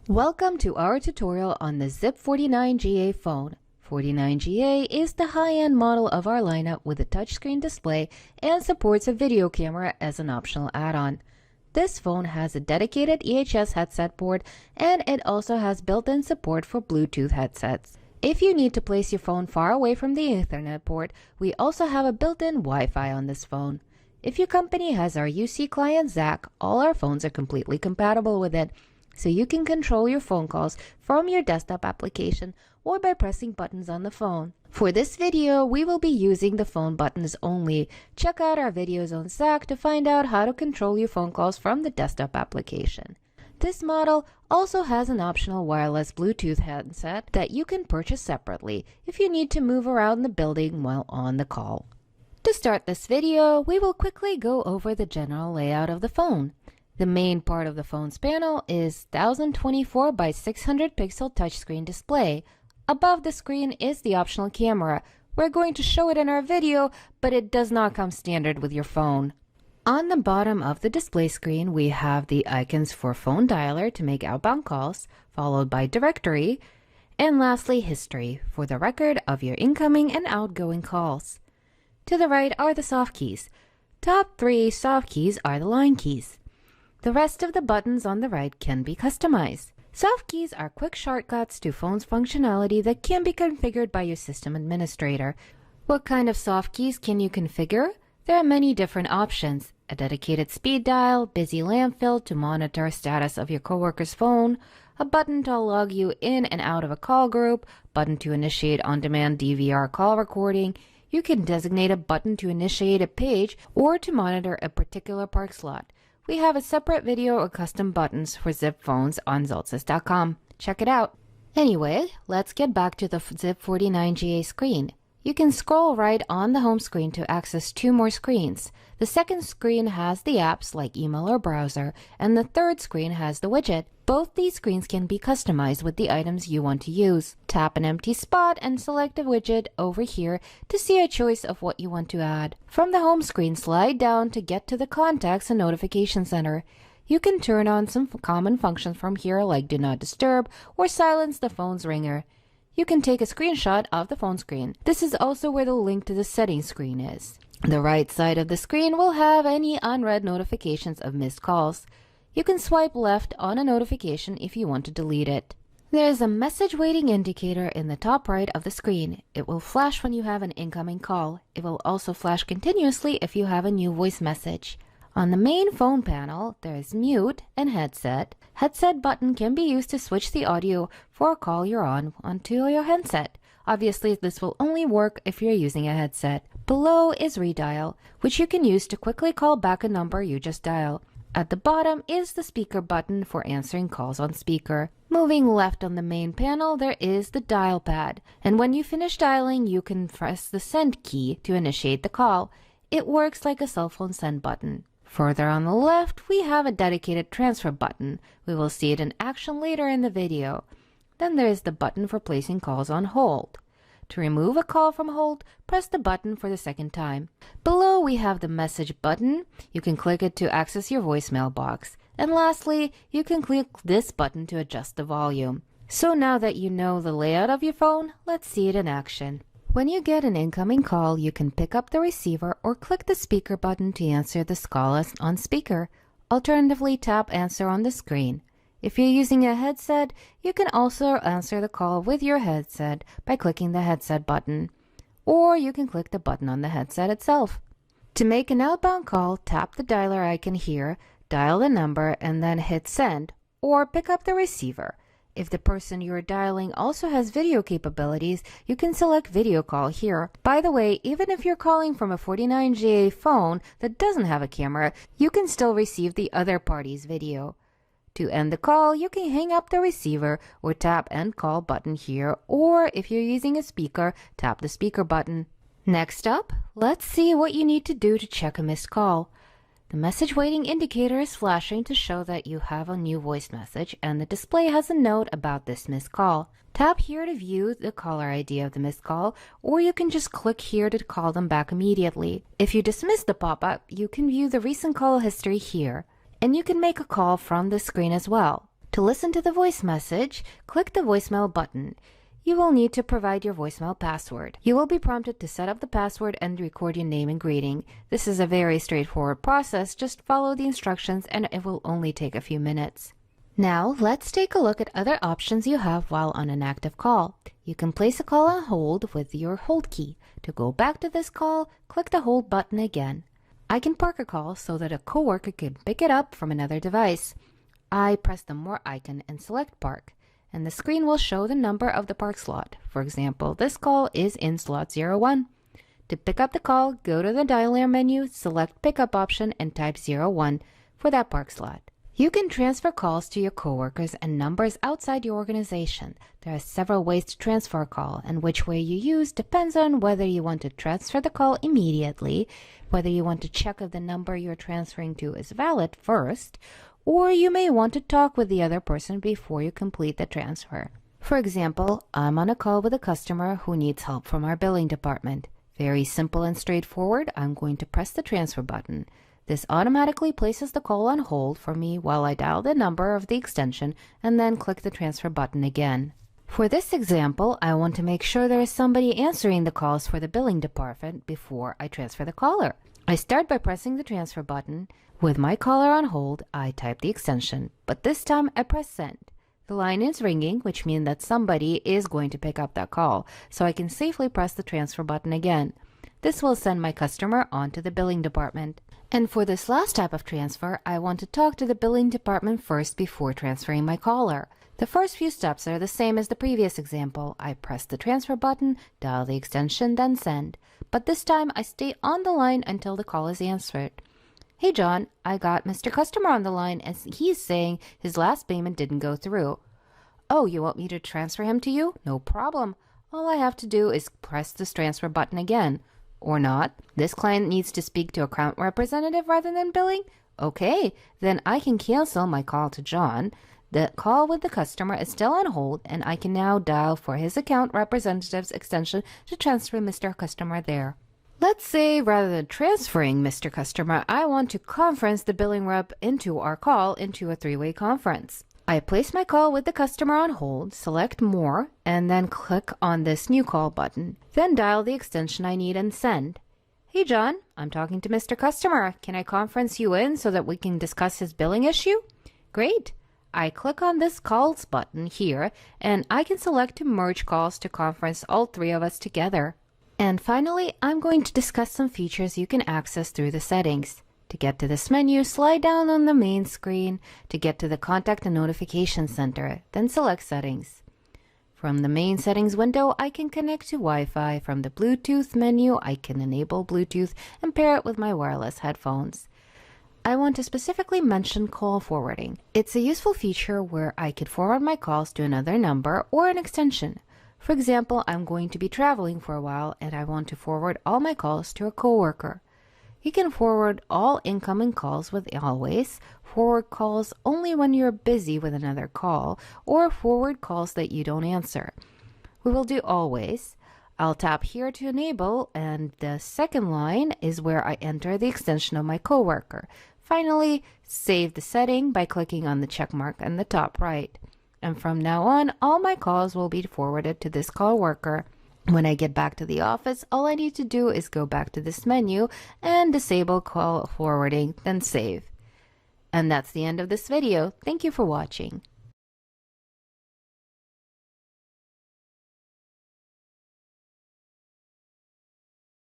Welcome to our tutorial on the ZIP 49GA phone. 49GA is the high-end model of our lineup with a touchscreen display and supports a video camera as an optional add-on. This phone has a dedicated EHS headset port and it also has built-in support for Bluetooth headsets. If you need to place your phone far away from the Ethernet port, we also have a built-in Wi-Fi on this phone. If your company has our UC client ZAC, all our phones are completely compatible with it, so you can control your phone calls from your desktop application or by pressing buttons on the phone. For this video, we will be using the phone buttons only. Check out our videos on ZAC to find out how to control your phone calls from the desktop application. This model also has an optional wireless Bluetooth handset that you can purchase separately if you need to move around the building while on the call. To start this video, we will quickly go over the general layout of the phone. The main part of the phone's panel is 1024 by 600 pixel touchscreen display. Above the screen is the optional camera. We're going to show it in our video, but it does not come standard with your phone. On the bottom of the display screen, we have the icons for phone dialer to make outbound calls, followed by directory, and lastly history for the record of your incoming and outgoing calls. To the right are the soft keys. Top three soft keys are the line keys. The rest of the buttons on the right can be customized. Soft keys are quick shortcuts to phone's functionality that can be configured by your system administrator. What kind of soft keys can you configure? There are many different options. A dedicated speed dial, busy lamp fill to monitor status of your coworker's phone, a button to log you in and out of a call group, button to initiate on-demand DVR call recording. You can designate a button to initiate a page or to monitor a particular park slot. We have a separate video or custom buttons for ZIP phones on Zultys.com. Check it out. Anyway, let's get back to the ZIP 49GA screen. You can scroll right on the home screen to access two more screens. The second screen has the apps like email or browser, and the third screen has the widget. Both these screens can be customized with the items you want to use. Tap an empty spot and select a widget over here to see a choice of what you want to add. From the home screen, slide down to get to the Contacts and Notification Center. You can turn on some common functions from here like Do Not Disturb or silence the phone's ringer. You can take a screenshot of the phone screen. This is also where the link to the settings screen is. The right side of the screen will have any unread notifications of missed calls. You can swipe left on a notification if you want to delete it. There is a message waiting indicator in the top right of the screen. It will flash when you have an incoming call. It will also flash continuously if you have a new voice message. On the main phone panel, there is mute and headset. Headset button can be used to switch the audio for a call you're on onto your handset. Obviously, this will only work if you're using a headset. Below is redial, which you can use to quickly call back a number you just dialed. At the bottom is the speaker button for answering calls on speaker. Moving left on the main panel, there is the dial pad. And when you finish dialing, you can press the send key to initiate the call. It works like a cell phone send button. Further on the left, we have a dedicated transfer button. We will see it in action later in the video. Then there is the button for placing calls on hold. To remove a call from hold, press the button for the second time. Below, we have the message button. You can click it to access your voicemail box. And lastly, you can click this button to adjust the volume. So now that you know the layout of your phone, let's see it in action. When you get an incoming call, you can pick up the receiver or click the speaker button to answer this call on speaker. Alternatively, tap answer on the screen. If you're using a headset, you can also answer the call with your headset by clicking the headset button, or you can click the button on the headset itself. To make an outbound call, tap the dialer icon here, dial the number, and then hit send, or pick up the receiver. If the person you're dialing also has video capabilities, you can select video call here. By the way, even if you're calling from a 49GA phone that doesn't have a camera, you can still receive the other party's video. To end the call, you can hang up the receiver or tap End Call button here, or if you're using a speaker, tap the speaker button. Next up, let's see what you need to do to check a missed call. The message waiting indicator is flashing to show that you have a new voice message, and the display has a note about this missed call. Tap here to view the caller ID of the missed call, or you can just click here to call them back immediately. If you dismiss the pop-up, you can view the recent call history here. And you can make a call from the screen as well. To listen to the voice message, click the voicemail button. You will need to provide your voicemail password. You will be prompted to set up the password and record your name and greeting. This is a very straightforward process. Just follow the instructions and it will only take a few minutes. Now, let's take a look at other options you have while on an active call. You can place a call on hold with your hold key. To go back to this call, click the hold button again. I can park a call so that a coworker can pick it up from another device. I press the More icon and select Park, and the screen will show the number of the park slot. For example, this call is in slot 01. To pick up the call, go to the dialer menu, select Pickup option, and type 01 for that park slot. You can transfer calls to your coworkers and numbers outside your organization. There are several ways to transfer a call, and which way you use depends on whether you want to transfer the call immediately, whether you want to check if the number you're transferring to is valid first, or you may want to talk with the other person before you complete the transfer. For example, I'm on a call with a customer who needs help from our billing department. Very simple and straightforward. I'm going to press the transfer button. This automatically places the call on hold for me while I dial the number of the extension and then click the transfer button again. For this example, I want to make sure there is somebody answering the calls for the billing department before I transfer the caller. I start by pressing the transfer button. With my caller on hold, I type the extension, but this time I press send. The line is ringing, which means that somebody is going to pick up that call, so I can safely press the transfer button again. This will send my customer on to the billing department. And for this last type of transfer, I want to talk to the billing department first before transferring my caller. The first few steps are the same as the previous example. I press the transfer button, dial the extension, then send. But this time I stay on the line until the call is answered. Hey John, I got Mr. Customer on the line and he's saying his last payment didn't go through. Oh, you want me to transfer him to you? No problem. All I have to do is press this transfer button again. Or not. This client needs to speak to account representative rather than billing? Okay, then I can cancel my call to John. The call with the customer is still on hold and I can now dial for his account representative's extension to transfer Mr. Customer there. Let's say rather than transferring Mr. Customer, I want to conference the billing rep into our call into a three-way conference. I place my call with the customer on hold, select More, and then click on this New Call button. Then dial the extension I need and send. Hey John, I'm talking to Mr. Customer. Can I conference you in so that we can discuss his billing issue? Great. I click on this Calls button here, and I can select to merge calls to conference all three of us together. And finally, I'm going to discuss some features you can access through the settings. To get to this menu, slide down on the main screen to get to the Contact and Notification Center, then select Settings. From the main settings window, I can connect to Wi-Fi. From the Bluetooth menu, I can enable Bluetooth and pair it with my wireless headphones. I want to specifically mention call forwarding. It's a useful feature where I could forward my calls to another number or an extension. For example, I'm going to be traveling for a while and I want to forward all my calls to a coworker. You can forward all incoming calls with Always, forward calls only when you're busy with another call, or forward calls that you don't answer. We will do Always. I'll tap here to enable, and the second line is where I enter the extension of my coworker. Finally, save the setting by clicking on the check mark on the top right. And from now on, all my calls will be forwarded to this call worker. When I get back to the office, all I need to do is go back to this menu and disable call forwarding, then save. And that's the end of this video. Thank you for watching.